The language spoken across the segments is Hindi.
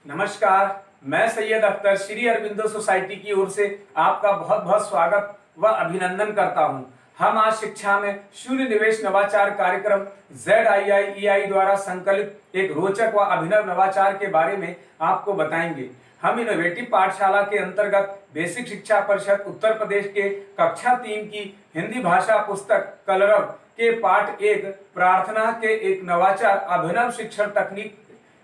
नमस्कार, मैं सैयद अख्तर श्री अरविंदो सोसाइटी की ओर से आपका बहुत बहुत स्वागत व अभिनंदन करता हूं। हम आज शिक्षा में शून्य निवेश नवाचार कार्यक्रम ZIIEI द्वारा संकलित एक रोचक व अभिनव नवाचार के बारे में आपको बताएंगे। हम इनोवेटिव पाठशाला के अंतर्गत बेसिक शिक्षा परिषद उत्तर प्रदेश के कक्षा 3 की हिंदी भाषा पुस्तक कलरव के पाठ 1 प्रार्थना के एक नवाचार अभिनव शिक्षण तकनीक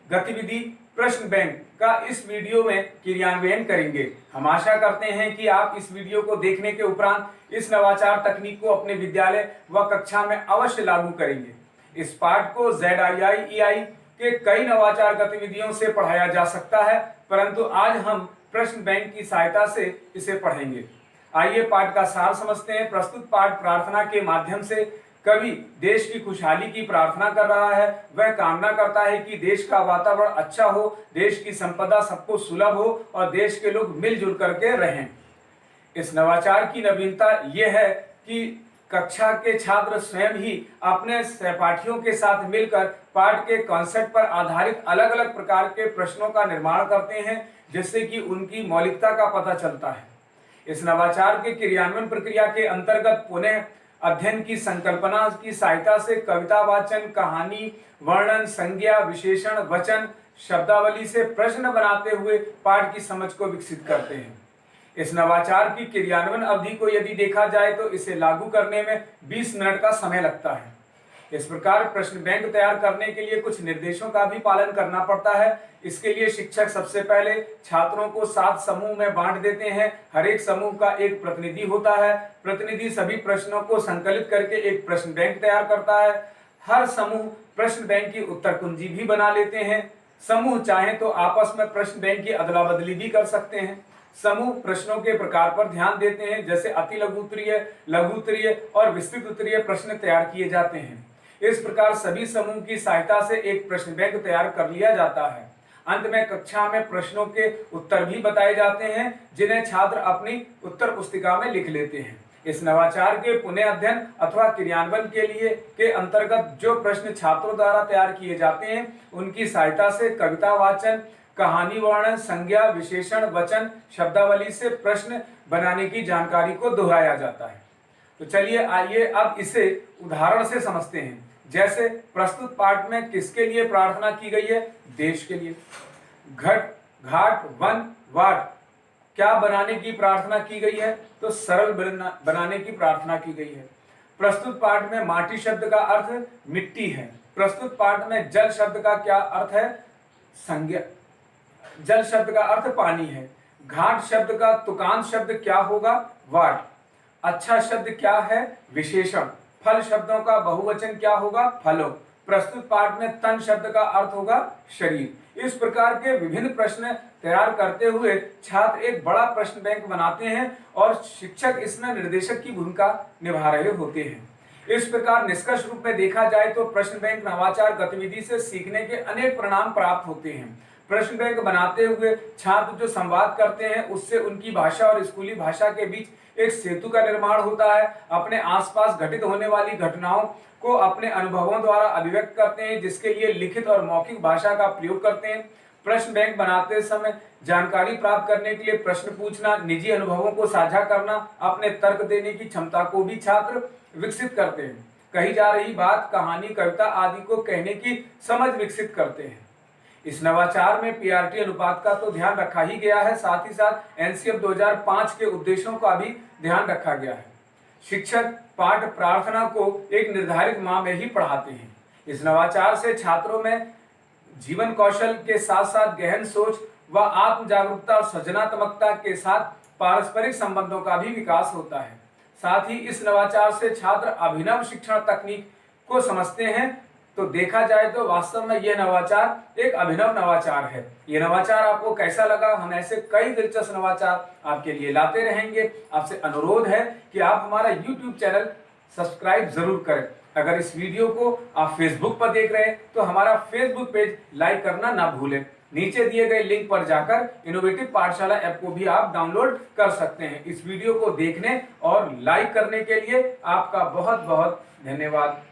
गतिविधि प्रश्न बैंक का इस वीडियो में क्रियान्वयन करेंगे। हम आशा करते हैं कि आप इस वीडियो को देखने के उपरांत इस नवाचार तकनीक को अपने विद्यालय व कक्षा में अवश्य लागू करेंगे। इस पाठ को ZIIEI के कई नवाचार गतिविधियों से पढ़ाया जा सकता है, परंतु आज हम प्रश्न बैंक की सहायता से इसे पढ़ेंगे। आइए पाठ का सार समझते हैं। प्रस्तुत पाठ प्रार्थना के माध्यम से कवि देश की खुशहाली की प्रार्थना कर रहा है। वह कामना करता है कि देश का वातावरण अच्छा हो, देश की संपदा सबको सुलभ हो और देश के लोग मिलजुल करके रहें। इस नवाचार की नवीनता यह है कि कक्षा के छात्र स्वयं ही अपने सहपाठियों के साथ मिलकर पाठ के कॉन्सेप्ट पर आधारित अलग अलग प्रकार के प्रश्नों का निर्माण करते हैं, जिससे कि उनकी मौलिकता का पता चलता है। इस नवाचार के क्रियान्वयन प्रक्रिया के अंतर्गत पुनः अध्ययन की संकल्पना की सहायता से कविता वाचन, कहानी, वर्णन, संज्ञा, विशेषण, वचन, शब्दावली से प्रश्न बनाते हुए पाठ की समझ को विकसित करते हैं। इस नवाचार की क्रियान्वयन अवधि को यदि देखा जाए तो इसे लागू करने में 20 मिनट का समय लगता है। इस प्रकार प्रश्न बैंक तैयार करने के लिए कुछ निर्देशों का भी पालन करना पड़ता है। इसके लिए शिक्षक सबसे पहले छात्रों को 7 समूह में बांट देते हैं। हर एक समूह का एक प्रतिनिधि होता है। प्रतिनिधि सभी प्रश्नों को संकलित करके एक प्रश्न बैंक तैयार करता है। हर समूह प्रश्न बैंक की उत्तर कुंजी भी बना लेते हैं। समूह चाहे तो आपस में प्रश्न बैंक की अदला बदली भी कर सकते हैं। समूह प्रश्नों के प्रकार पर ध्यान देते हैं, जैसे अति लघु उत्तरीय, लघु उत्तरीय और विस्तृत उत्तरीय प्रश्न तैयार किए जाते हैं। इस प्रकार सभी समूह की सहायता से एक प्रश्न बैंक तैयार कर लिया जाता है। अंत में कक्षा में प्रश्नों के उत्तर भी बताए जाते हैं, जिन्हें छात्र अपनी उत्तर पुस्तिका में लिख लेते हैं। इस नवाचार के पुनः अध्ययन अथवा क्रियान्वयन के लिए के अंतर्गत जो प्रश्न छात्रों द्वारा तैयार किए जाते हैं, उनकी सहायता से कविता वाचन, कहानी, वर्णन, संज्ञा, विशेषण, वचन, शब्दावली से प्रश्न बनाने की जानकारी को दोहराया जाता है। तो चलिए आइए अब इसे उदाहरण से समझते हैं। जैसे प्रस्तुत पाठ में किसके लिए प्रार्थना की गई है? देश के लिए। घट, घाट, वन, वाट क्या बनाने की प्रार्थना की गई है? तो सरल बनाने की प्रार्थना की गई है। प्रस्तुत पाठ में माटी शब्द का अर्थ मिट्टी है। प्रस्तुत पाठ में जल शब्द का क्या अर्थ है? संज्ञा। जल शब्द का अर्थ पानी है। घाट शब्द का तुकांत शब्द क्या होगा? वाट। अच्छा शब्द क्या है? विशेषण। फल शब्दों का बहुवचन क्या होगा? फलों। प्रस्तुत पाठ में तन शब्द का अर्थ होगा शरीर। इस प्रकार के विभिन्न प्रश्न तैयार करते हुए छात्र एक बड़ा प्रश्न बैंक बनाते हैं और शिक्षक इसमें निर्देशक की भूमिका निभा रहे होते हैं। इस प्रकार निष्कर्ष रूप में देखा जाए तो प्रश्न बैंक नवाचार गतिविधि से सीखने के अनेक परिणाम प्राप्त होते हैं। प्रश्न बैंक बनाते हुए छात्र जो संवाद करते हैं, उससे उनकी भाषा और स्कूली भाषा के बीच एक सेतु का निर्माण होता है। अपने आसपास घटित होने वाली घटनाओं को अपने अनुभवों द्वारा अभिव्यक्त करते हैं, जिसके लिए लिखित और मौखिक भाषा का प्रयोग करते हैं। प्रश्न बैंक बनाते समय जानकारी प्राप्त करने के लिए प्रश्न पूछना, निजी अनुभवों को साझा करना, अपने तर्क देने की क्षमता को भी छात्र विकसित करते हैं। कही जा रही बात, कहानी, कविता आदि को कहने की समझ विकसित करते हैं। इस नवाचार में PRT अनुपात का तो ध्यान रखा ही गया है, साथ ही साथ NCF 2005 के उद्देश्यों का भी ध्यान रखा गया है। शिक्षक पाठ प्रार्थना को एक निर्धारित माह में ही पढ़ाते हैं। इस नवाचार से छात्रों में जीवन कौशल के साथ साथ गहन सोच व आत्म जागरूकता और सृजनात्मकता के साथ पारस्परिक संबंधों का भी विकास होता है। साथ ही इस नवाचार से छात्र अभिनव शिक्षण तकनीक को समझते हैं। तो देखा जाए तो वास्तव में यह नवाचार एक अभिनव नवाचार है। यह नवाचार आपको कैसा लगा? हम ऐसे कई दिलचस्प नवाचार आपके लिए लाते रहेंगे। आपसे अनुरोध है कि आप हमारा YouTube चैनल सब्सक्राइब जरूर करें। अगर इस वीडियो को आप फेसबुक पर देख रहे हैं तो हमारा फेसबुक पेज लाइक करना ना भूलें। नीचे दिए गए लिंक पर जाकर इनोवेटिव पाठशाला ऐप को भी आप डाउनलोड कर सकते हैं। इस वीडियो को देखने और लाइक करने के लिए आपका बहुत बहुत धन्यवाद।